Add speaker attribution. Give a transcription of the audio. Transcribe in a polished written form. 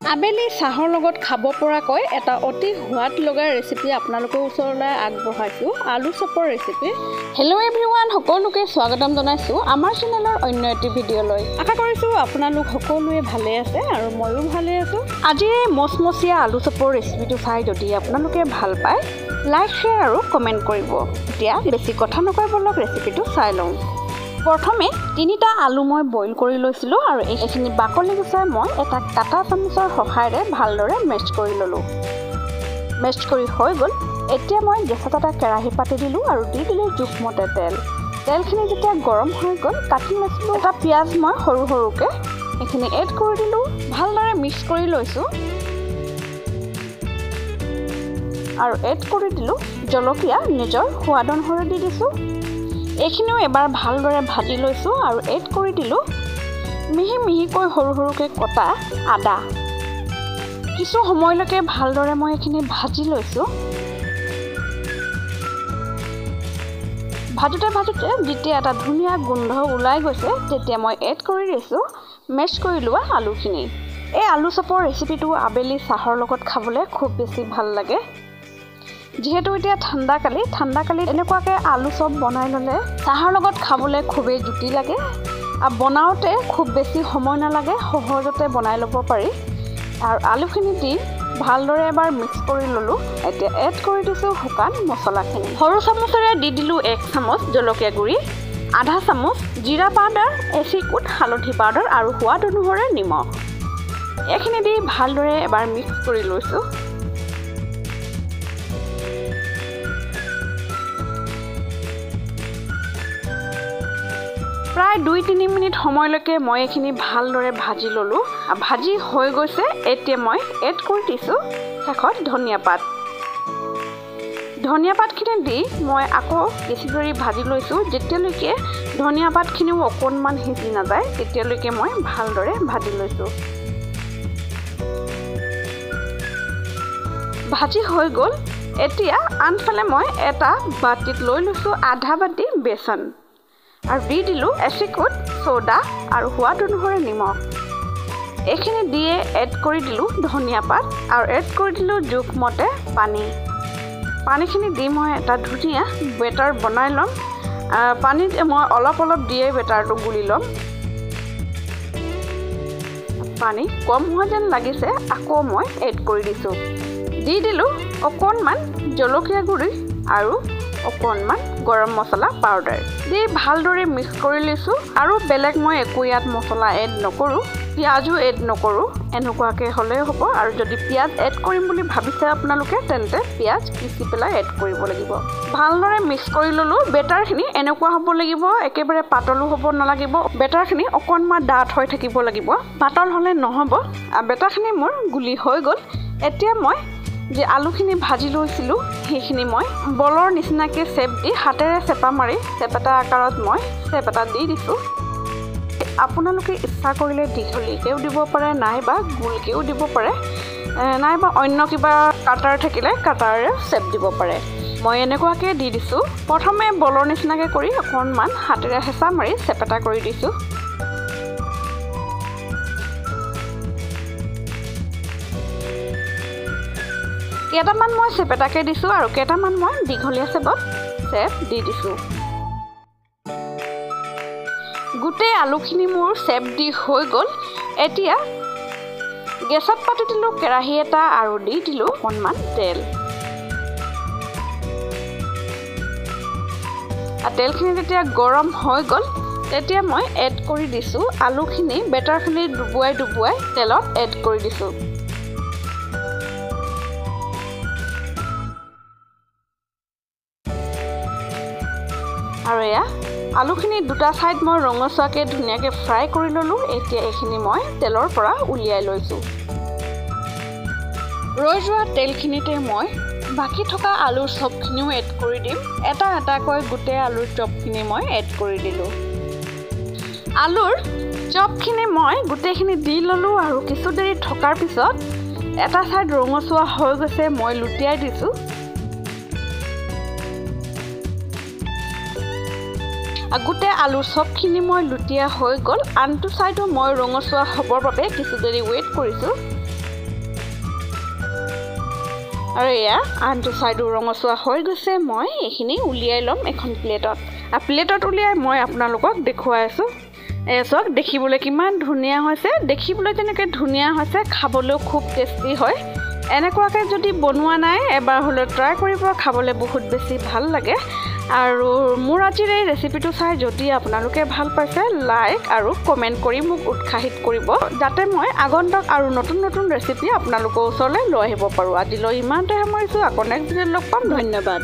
Speaker 1: আবেলি চাহৰ লগত খাব পৰাকৈ এটা অতি সোৱাদ লগা ৰেচিপি আপোনালোকৰ ওচৰলৈ আগবঢ়াইছোঁ আলু চপৰ ৰেচিপি। হেল্ল' এভৰিৱান, সকলোকে স্বাগতম জনাইছোঁ আমাৰ চেনেলৰ অন্য এটি ভিডিঅ'লৈ। আশা কৰিছোঁ আপোনালোক সকলোৱে ভালে আছে আৰু ময়ো ভালে আছোঁ। আজি এই মচমচীয়া আলু চপৰ ৰেচিপিটো চাই যদি আপোনালোকে ভাল পায় লাইক শ্বেয়াৰ আৰু কমেণ্ট কৰিব। এতিয়া বেছি কথা নকয় বলক ৰেচিপিটো চাই লওঁ। প্ৰথমে 3টা আলু মই বইল কৰি লৈছিলোঁ আৰু এইখিনি বাকলি গুচাই মই এটা কাটা চামুচৰ সহায়েৰে ভালদৰে মেছ কৰি ল'লোঁ। মেছ কৰি হৈ গ'ল। এতিয়া মই গেছত এটা কেৰাহী পাতি দিলোঁ আৰু দি দিলোঁ জোখমতে তেল। তেলখিনি যেতিয়া গৰম হৈ গ'ল কাটি লৈছিলোঁ এটা পিঁয়াজ মই সৰু সৰুকৈ সেইখিনি এড কৰি দিলোঁ। ভালদৰে মিক্স কৰি লৈছোঁ আৰু এড কৰি দিলোঁ জলকীয়া নিজৰ সোৱাদ অনুসৰি দি দিছোঁ। এইখিনিও এবাৰ ভালদৰে ভাজি লৈছোঁ আৰু এড কৰি দিলোঁ মিহি মিহিকৈ সৰু সৰুকৈ কটা আদা। কিছু সময়লৈকে ভালদৰে মই এইখিনি ভাজি লৈছোঁ। ভাজোঁতে যেতিয়া এটা ধুনীয়া গোন্ধ ওলাই গৈছে তেতিয়া মই এড কৰি দিছোঁ মেছ কৰি লোৱা আলুখিনি। এই আলু চপৰ ৰেচিপিটো আবেলি চাহৰ লগত খাবলৈ খুব বেছি ভাল লাগে। যিহেতু এতিয়া ঠাণ্ডা কালি এনেকুৱাকৈ আলু চপ বনাই ল'লে চাহৰ লগত খাবলৈ খুবেই জুতি লাগে আৰু বনাওঁতে খুব বেছি সময় নালাগে, সহজতে বনাই ল'ব পাৰি। আৰু আলুখিনি দি ভালদৰে এবাৰ মিক্স কৰি ল'লোঁ। এতিয়া এড কৰি দিছোঁ শুকান মছলাখিনি। সৰু চামুচেৰে দি দিলোঁ 1 চামুচ জলকীয়া গুড়ি, আধা চামুচ জিৰা পাউডাৰ, এচিকুট হালধি পাউডাৰ আৰু সোৱাদ অনুসৰি নিমখ। এইখিনি দি ভালদৰে এবাৰ মিক্স কৰি লৈছোঁ। প্ৰায় 2-3 মিনিট সময়লৈকে মই এইখিনি ভালদৰে ভাজি ল'লোঁ। ভাজি হৈ গৈছে। এতিয়া মই এড কৰি দিছোঁ শেষত ধনিয়া পাতখিনি দি মই আকৌ বেছি দেৰি ভাজি লৈছোঁ। যেতিয়ালৈকে ধনিয়া পাতখিনিও অকণমান সিজি নাযায় তেতিয়ালৈকে মই ভালদৰে ভাজি লৈছোঁ। ভাজি হৈ গ'ল। এতিয়া আনফালে মই এটা বাতিত লৈ লৈছোঁ আধা বাতি বেচন আৰু দি দিলোঁ এচিকুট চ'ডা আৰু সোৱাদ অনুসৰি নিমখ। এইখিনি দিয়ে এড কৰি দিলোঁ ধনিয়া পাত আৰু এড কৰি দিলোঁ জোখমতে পানীখিনি দি মই এটা ধুনীয়া বেটাৰ বনাই ল'ম। পানীত মই অলপ দিয়ে বেটাৰটো গুলি ল'ম। পানী কম হোৱা যেন লাগিছে আকৌ মই এড কৰি দিছোঁ। দি দিলোঁ অকণমান জলকীয়া গুড়ি আৰু অকণমান গৰম মছলা পাউডাৰ দি ভালদৰে মিক্স কৰি লৈছোঁ। আৰু বেলেগ মই একো ইয়াত মছলা এড নকৰোঁ, পিঁয়াজো এড নকৰোঁ। এনেকুৱাকৈ হ'লেই হ'ব। আৰু যদি পিঁয়াজ এড কৰিম বুলি ভাবিছে আপোনালোকে তেন্তে পিঁয়াজ পিচি পেলাই এড কৰিব লাগিব। ভালদৰে মিক্স কৰি ল'লোঁ। বেটাৰখিনি এনেকুৱা হ'ব লাগিব, একেবাৰে পাতলো হ'ব নালাগিব। বেটাৰখিনি অকণমান ডাঠ হৈ থাকিব লাগিব, পাতল হ'লে নহ'ব। বেটাৰখিনি মোৰ গুলি হৈ গ'ল। এতিয়া মই যে আলুখিনি ভাজি লৈছিলোঁ সেইখিনি মই বলৰ নিচিনাকৈ চেপ দি হাতেৰে চেপা মাৰি চেপেটা আকাৰত মই চেপেটা দি দিছোঁ। আপোনালোকে ইচ্ছা কৰিলে দীঘলীকৈও দিব পাৰে, নাইবা গোলকৈও দিব পাৰে, নাইবা অন্য কিবা কাটাৰ থাকিলে কাটাৰেৰে চেপ দিব পাৰে। মই এনেকুৱাকৈ দি দিছোঁ। প্ৰথমে বলৰ নিচিনাকৈ কৰি অকণমান হাতেৰে হেঁচা মাৰি চেপেটা কৰি দিছোঁ। কেইটামান মই চেপেটাকৈ দিছোঁ আৰু কেইটামান মই দীঘলীয়া চেপ দি দিছোঁ। গোটেই আলুখিনি মোৰ চেপ দি হৈ গ'ল। এতিয়া গেছত পাতি দিলোঁ কেৰাহী এটা আৰু দি দিলোঁ অকণমান তেল। তেলখিনি যেতিয়া গৰম হৈ গ'ল তেতিয়া মই এড কৰি দিছোঁ আলুখিনি। বেটাৰখিনি ডুবুৱাই তেলত এড কৰি দিছোঁ। আৰু এয়া আলুখিনি দুটা ছাইড মই ৰঙচুৱাকৈ ধুনীয়াকৈ ফ্ৰাই কৰি ল'লোঁ। এতিয়া এইখিনি মই তেলৰ পৰা উলিয়াই লৈছোঁ। ৰৈ যোৱা তেলখিনিতে মই বাকী থকা আলুৰ চপখিনিও এড কৰি দিম। এটাকৈ গোটেই আলুৰ চপখিনি মই এড কৰি দিলোঁ। আলুৰ চপখিনি মই গোটেইখিনি দি ল'লোঁ আৰু কিছু দেৰি থকাৰ পিছত এটা ছাইড ৰঙচুৱা হৈ গৈছে, মই লুটিয়াই দিছোঁ। গোটেই আলুৰ চপখিনি মই লুটিয়া হৈ গ'ল। আনটো ছাইডো মই ৰঙচুৱা হ'বৰ বাবে কিছু দেৰি ৱেইট কৰিছোঁ। আৰু এয়া আনটো ছাইডো ৰঙচুৱা হৈ গৈছে। মই এইখিনি উলিয়াই ল'ম এখন প্লেটত। প্লেটত উলিয়াই মই আপোনালোকক দেখুৱাই আছোঁ। চাওক দেখিবলৈ কিমান ধুনীয়া হৈছে। দেখিবলৈ যেনেকৈ ধুনীয়া হৈছে, খাবলৈও খুব টেষ্টি হয়। এনেকুৱাকৈ যদি বনোৱা নাই এবাৰ হ'লেও ট্ৰাই কৰিব, খাবলৈ বহুত বেছি ভাল লাগে। আৰু মোৰ আজিৰ এই ৰেচিপিটো চাই যদি আপোনালোকে ভাল পাইছে, লাইক আৰু কমেণ্ট কৰি মোক উৎসাহিত কৰিব, যাতে মই আগন্তুক আৰু নতুন নতুন ৰেচিপি আপোনালোকৰ ওচৰলৈ লৈ আহিব পাৰোঁ। আজিলৈ ইমানতে সামৰিছোঁ। আকৌ নেক্সট ভিডিঅ'ত লগ পাম। ধন্যবাদ।